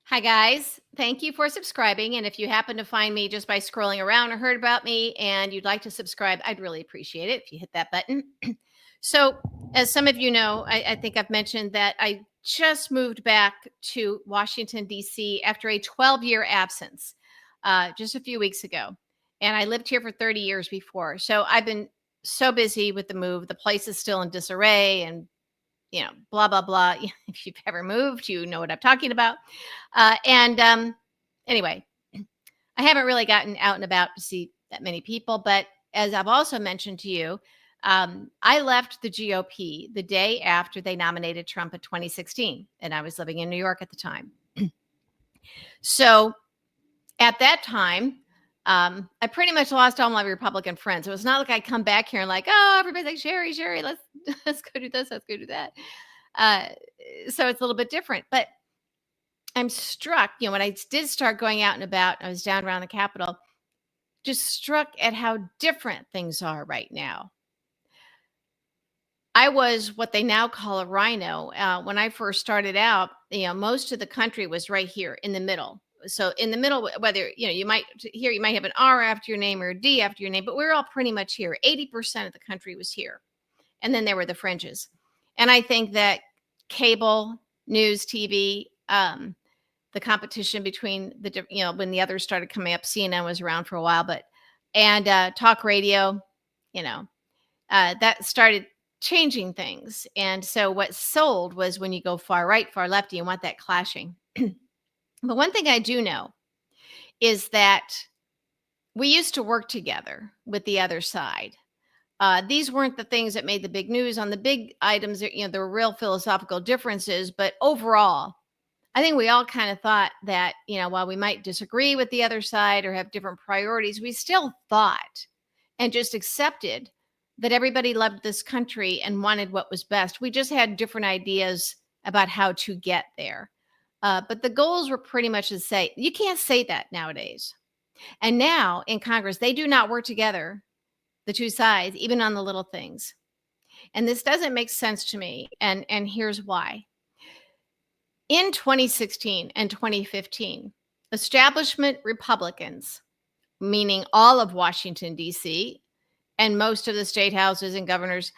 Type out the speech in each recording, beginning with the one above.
Hi, guys. Thank you for subscribing. And if you happen to find me just by scrolling around or heard about me and you'd like to subscribe, I'd really appreciate it if you hit that button. So, as some of you know, I think I've mentioned that I just moved back to Washington, D.C. after a 12-year absence just a few weeks ago. And I lived here for 30 years before. So, I've been so busy with the move. The place is still in disarray and blah, blah, blah. If you've ever moved, you know what I'm talking about. And anyway, I haven't really gotten out and about to see that many people. But as I've also mentioned to you, I left the GOP the day after they nominated Trump in 2016. And I was living in New York at the time. So at that time, I pretty much lost all my Republican friends. It was not like I come back here and like, oh, everybody's like, Sherry, let's let's go do this, let's go do that. Uh, so it's a little bit different. But I'm struck, when I did start going out and about, I was down around the Capitol, just struck at how different things are right now. I was what they now call a rhino. When I first started out, most of the country was right here in the middle. So in the middle, whether you might here, you might have an R after your name or a D after your name, but we we're all pretty much here. 80% of the country was here, and then there were the fringes. And I think that cable news, TV, the competition between when the others started coming up, CNN was around for a while, but and talk radio, you know, that started changing things. And so what sold was when you go far right, far left, you want that clashing. But one thing I do know is that we used to work together with the other side. These weren't the things that made the big news on the big items. There were real philosophical differences, but overall, I think we all kind of thought that, while we might disagree with the other side or have different priorities, we still thought and just accepted that everybody loved this country and wanted what was best. We just had different ideas about how to get there. But the goals were pretty much the same. You can't say that nowadays. And now in Congress, they do not work together, the two sides, even on the little things. And this doesn't make sense to me. And here's why. In 2016 and 2015, establishment Republicans, meaning all of Washington, D.C., and most of the state houses and governors,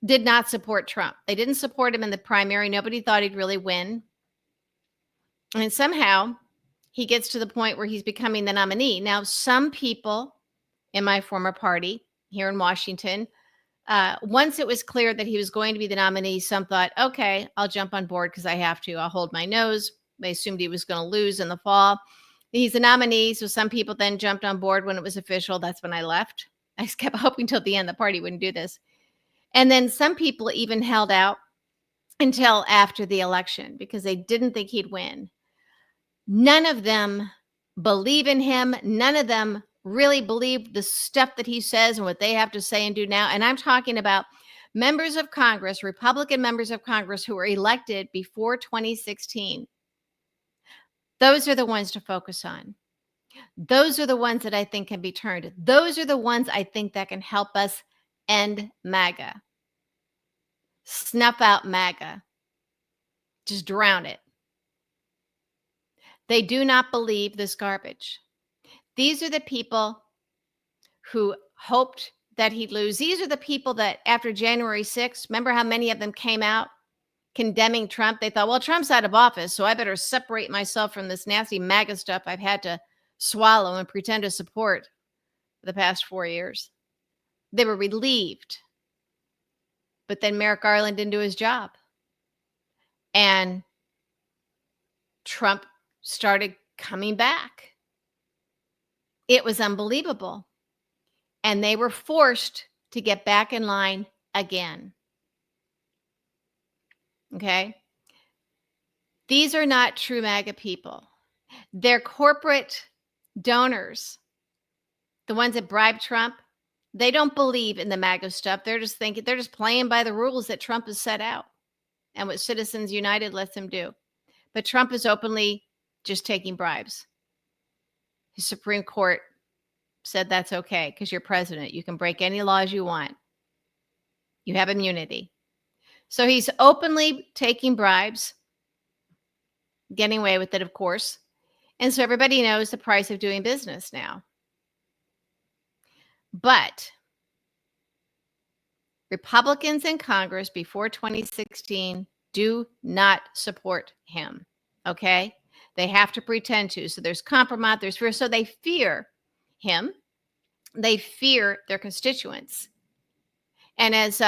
did not support Trump. They didn't support him in the primary. Nobody thought he'd really win. And somehow he gets to the point where he's becoming the nominee. Now, some people in my former party here in Washington, once it was clear that he was going to be the nominee, some thought, okay, I'll jump on board because I have to. I'll hold my nose. They assumed he was going to lose in the fall. He's a nominee. So some people then jumped on board when it was official. That's when I left. I just kept hoping till the end the party wouldn't do this. And then some people even held out until after the election because they didn't think he'd win. None of them believe in him. None of them really believe the stuff that he says and what they have to say and do now. And I'm talking about members of Congress, Republican members of Congress who were elected before 2016. Those are the ones to focus on. Those are the ones that I think can be turned. Those are the ones I think that can help us end MAGA. Snuff out MAGA. Just drown it. They do not believe this garbage. These are the people who hoped that he'd lose. These are the people that after January 6th, remember how many of them came out condemning Trump? They thought, well, Trump's out of office, so I better separate myself from this nasty MAGA stuff I've had to swallow and pretend to support for the past 4 years. They were relieved. But then Merrick Garland didn't do his job. And Trump started coming back. It was unbelievable. And they were forced to get back in line again. Okay? These are not true MAGA people. They're corporate donors. The ones that bribe Trump, they don't believe in the MAGA stuff. They're just thinking, they're just playing by the rules that Trump has set out and what Citizens United lets them do. But Trump is openly just taking bribes. His Supreme Court said that's okay because you're president. You can break any laws you want. You have immunity. So he's openly taking bribes. getting away with it, of course. And so everybody knows the price of doing business now. But Republicans in Congress before 2016 do not support him. Okay? They have to pretend to. So there's compromise, there's fear. So they fear him. They fear their constituents. And as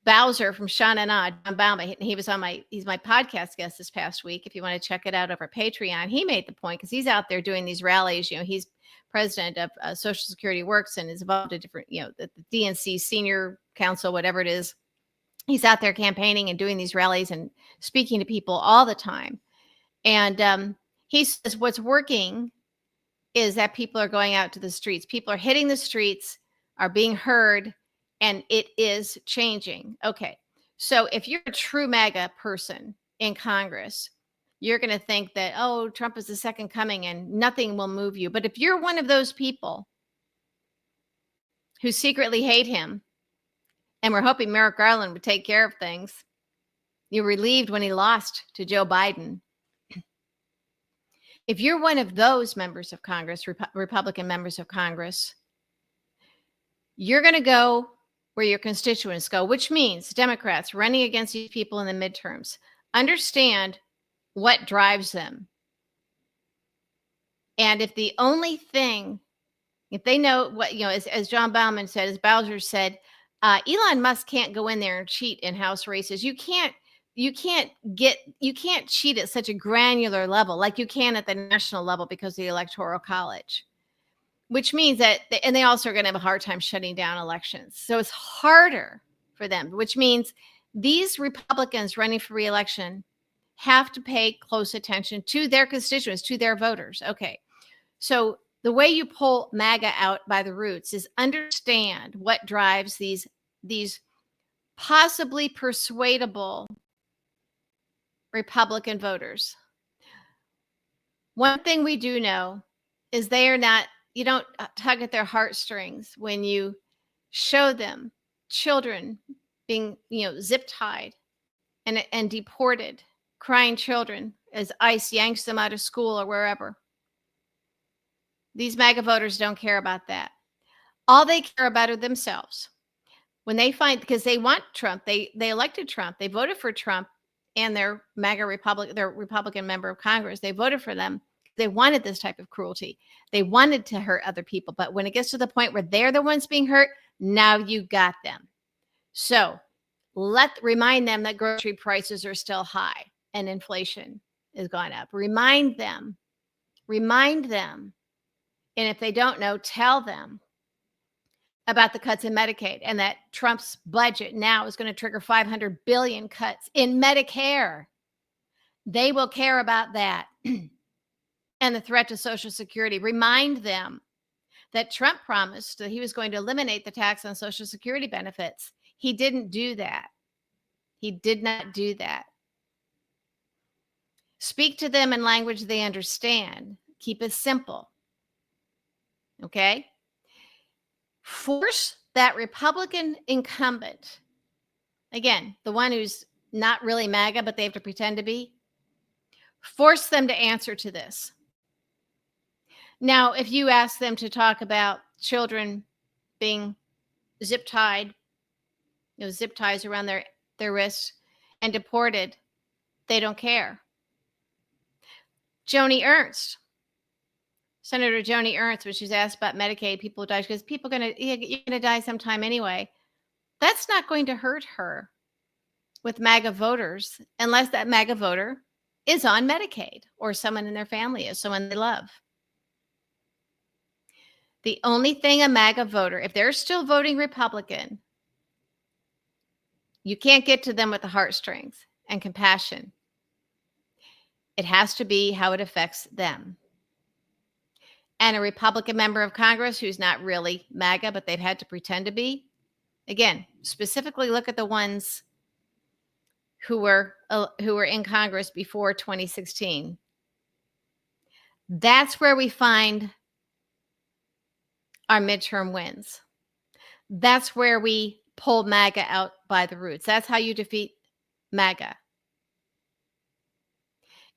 Bowser from Sean and I, John Bauman, he's my podcast guest this past week. If you want to check it out over Patreon, he made the point because he's out there doing these rallies. He's president of Social Security Works and is involved in different, the DNC Senior Council, whatever it is. He's out there campaigning and doing these rallies and speaking to people all the time. And he says what's working is that people are going out to the streets. People are hitting the streets, are being heard, and it is changing. Okay. So if you're a true MAGA person in Congress, you're going to think that, oh, Trump is the second coming and nothing will move you. But if you're one of those people who secretly hate him, and we're hoping Merrick Garland would take care of things, you're relieved when he lost to Joe Biden. If you're one of those members of Congress, Republican members of Congress, you're going to go where your constituents go, which means Democrats running against these people in the midterms understand what drives them. And if the only thing, if they know what, as John Bauman said, as Bowser said, Elon Musk can't go in there and cheat in House races. You can't cheat at such a granular level like you can at the national level because of the Electoral College, which means that, and they also are going to have a hard time shutting down elections. So it's harder for them, which means these Republicans running for re-election have to pay close attention to their constituents, to their voters. Okay. So the way you pull MAGA out by the roots is understand what drives these possibly persuadable Republican voters. One thing we do know is you don't tug at their heartstrings when you show them children being, zip tied and deported, crying children as ICE yanks them out of school or wherever. These MAGA voters don't care about that. All they care about are themselves. When they find, because they want Trump, they elected Trump, they voted for Trump and their MAGA their Republican member of Congress, they voted for them. They wanted this type of cruelty. They wanted to hurt other people. But when it gets to the point where they're the ones being hurt, now you got them. So remind them that grocery prices are still high and inflation has gone up. Remind them. And if they don't know, tell them about the cuts in Medicaid and that Trump's budget now is going to trigger 500 billion cuts in Medicare. They will care about that. And the threat to Social Security. Remind them that Trump promised that he was going to eliminate the tax on Social Security benefits. He didn't do that. He did not do that. Speak to them in language they understand. Keep it simple. Okay? Force that Republican incumbent, again, the one who's not really MAGA, but they have to pretend to be, force them to answer to this. Now, if you ask them to talk about children being zip tied, zip ties around their wrists and deported, they don't care. Senator Joni Ernst, when she was asked about Medicaid, people die because you're going to die sometime anyway. That's not going to hurt her with MAGA voters unless that MAGA voter is on Medicaid or someone in their family is, someone they love. The only thing a MAGA voter, if they're still voting Republican, you can't get to them with the heartstrings and compassion. It has to be how it affects them. And a Republican member of Congress who's not really MAGA, but they've had to pretend to be, again, specifically look at the ones who were in Congress before 2016. That's where we find our midterm wins. That's where we pull MAGA out by the roots. That's how you defeat MAGA.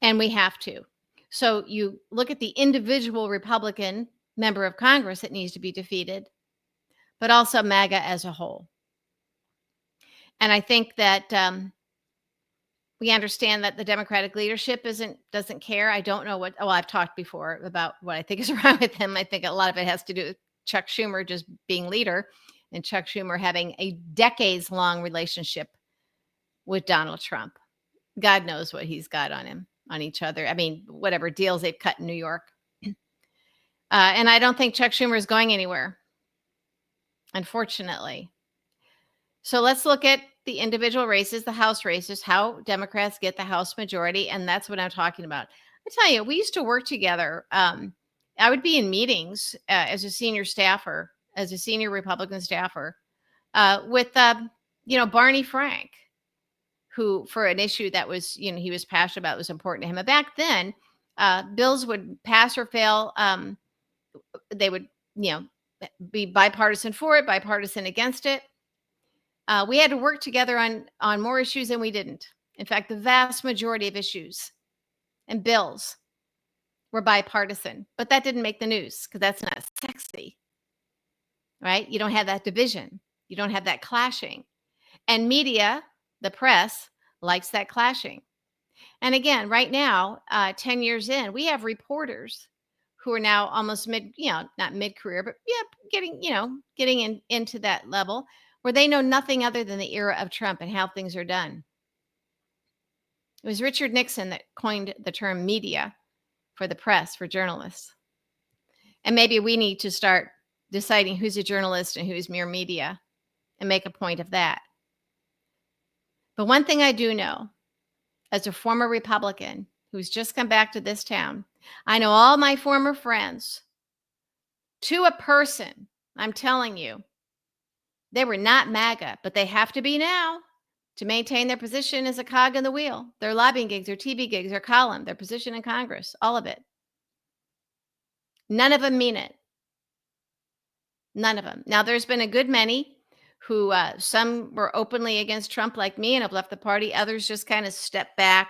And we have to. So you look at the individual Republican member of Congress that needs to be defeated, but also MAGA as a whole. And I think that we understand that the Democratic leadership doesn't care. I don't know what. Oh, I've talked before about what I think is wrong with him. I think a lot of it has to do with Chuck Schumer just being leader, and Chuck Schumer having a decades-long relationship with Donald Trump. God knows what he's got on him, on each other. I mean, whatever deals they've cut in New York. And I don't think Chuck Schumer is going anywhere, unfortunately. So let's look at the individual races, the House races, how Democrats get the House majority. And that's what I'm talking about. I tell you, we used to work together. I would be in meetings as a senior staffer, as a senior Republican staffer, with, Barney Frank, who, for an issue that was, he was passionate about, was important to him. And back then, bills would pass or fail. They would, you know, be bipartisan for it, bipartisan against it. We had to work together on more issues than we didn't. In fact, the vast majority of issues and bills were bipartisan, but that didn't make the news because that's not sexy, right? You don't have that division. You don't have that clashing. And media, the press, likes that clashing. And again, right now, 10 years in, we have reporters who are now almost not mid-career, but getting into that level where they know nothing other than the era of Trump and how things are done. It was Richard Nixon that coined the term media for the press, for journalists. And maybe we need to start deciding who's a journalist and who's mere media and make a point of that. But one thing I do know, as a former Republican who's just come back to this town, I know all my former friends to a person. I'm telling you, they were not MAGA, but they have to be now to maintain their position as a cog in the wheel, their lobbying gigs, their TV gigs, their column, their position in Congress, all of it. None of them mean it. None of them. Now, there's been a good many who, some were openly against Trump like me and have left the party. Others just kind of stepped back,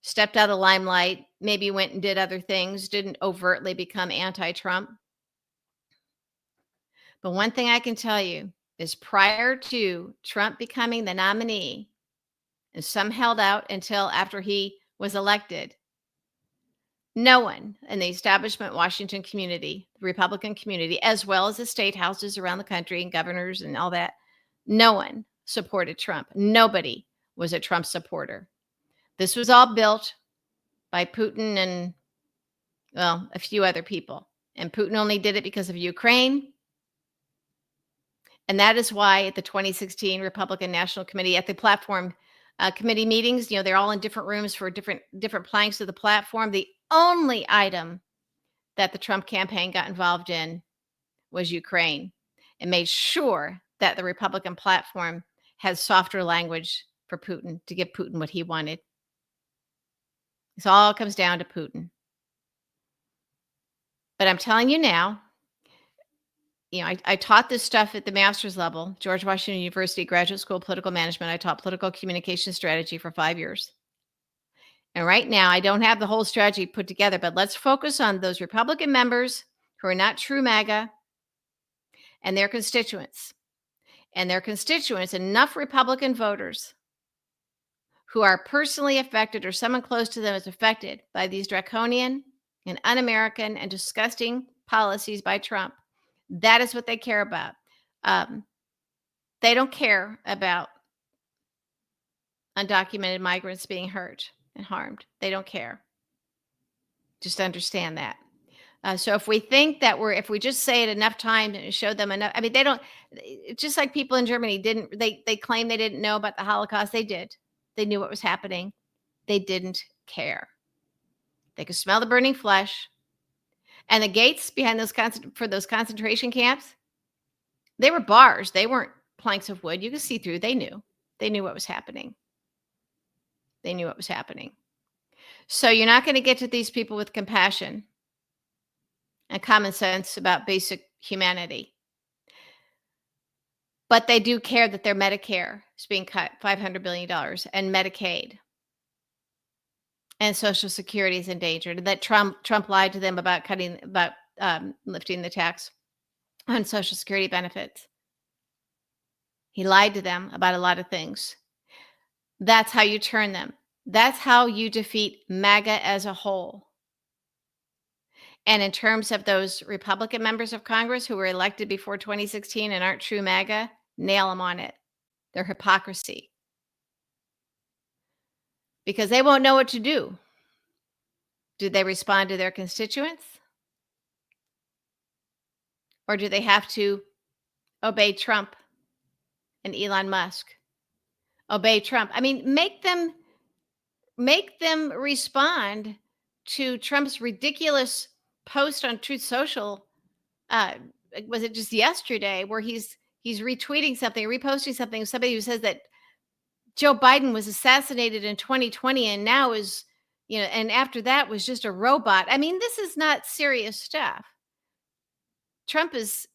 stepped out of the limelight, maybe went and did other things, didn't overtly become anti-Trump. But one thing I can tell you is prior to Trump becoming the nominee, and some held out until after he was elected, no one in the establishment Washington community, the Republican community, as well as the state houses around the country and governors and all that, no one supported Trump. Nobody was a Trump supporter. This was all built by Putin and, well, a few other people. And Putin only did it because of Ukraine. And that is why at the 2016 Republican National Committee, at the platform committee meetings, they're all in different rooms for different planks of the platform. The only item that the Trump campaign got involved in was Ukraine, and made sure that the Republican platform has softer language for Putin, to give Putin what he wanted. This all comes down to Putin. But I'm telling you now, I taught this stuff at the master's level, George Washington University Graduate School of Political Management. I taught political communication strategy for 5 years. And right now, I don't have the whole strategy put together, but let's focus on those Republican members who are not true MAGA and their constituents. And their constituents, enough Republican voters who are personally affected or someone close to them is affected by these draconian and un-American and disgusting policies by Trump. That is what they care about. They don't care about undocumented migrants being hurt and harmed. They don't care. Just understand that. So if we think that if we just say it enough times and show them enough, they don't, just like people in Germany they claim they didn't know about the Holocaust. They did. They knew what was happening. They didn't care. They could smell the burning flesh. And the gates behind for those concentration camps, they were bars. They weren't planks of wood. You could see through. They knew. They knew what was happening. They knew what was happening. So you're not going to get to these people with compassion and common sense about basic humanity. But they do care that their Medicare is being cut $500 billion and Medicaid. and Social Security is endangered, and that Trump lied to them about lifting the tax on Social Security benefits. He lied to them about a lot of things. That's how you turn them. That's how you defeat MAGA as a whole. And in terms of those Republican members of Congress who were elected before 2016 and aren't true MAGA, nail them on it. Their hypocrisy. Because they won't know what to do. Do they respond to their constituents? Or do they have to obey Trump and Elon Musk? Obey Trump. I mean, make them respond to Trump's ridiculous post on Truth Social. Was it just yesterday where he's retweeting something, reposting something, somebody who says that Joe Biden was assassinated in 2020 and now is, and after that was just a robot. I mean, this is not serious stuff. Trump has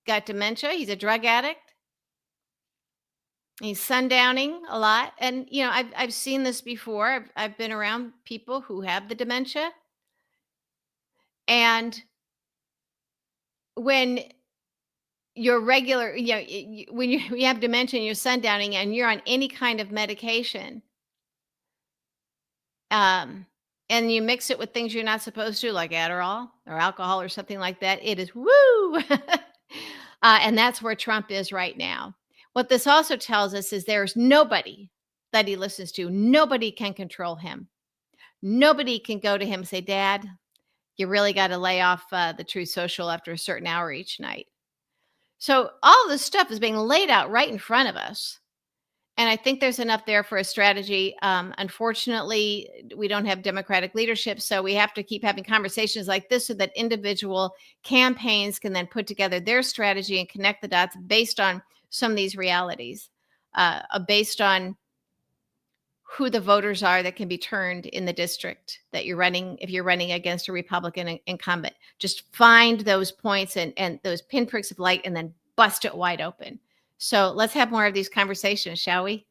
got dementia. He's a drug addict. He's sundowning a lot. And, I've seen this before. I've been around people who have the dementia. And when you're regular, when you have dementia and you're sundowning and you're on any kind of medication, and you mix it with things you're not supposed to, like Adderall or alcohol or something like that, it is woo. And that's where Trump is right now. What this also tells us is there's nobody that he listens to. Nobody can control him. Nobody can go to him and say, Dad, you really got to lay off the Truth Social after a certain hour each night. So all this stuff is being laid out right in front of us. And I think there's enough there for a strategy. Unfortunately, we don't have Democratic leadership, so we have to keep having conversations like this so that individual campaigns can then put together their strategy and connect the dots based on some of these realities, based on who the voters are that can be turned in the district that you're running. If you're running against a Republican incumbent, just find those points and those pinpricks of light and then bust it wide open. So let's have more of these conversations, shall we?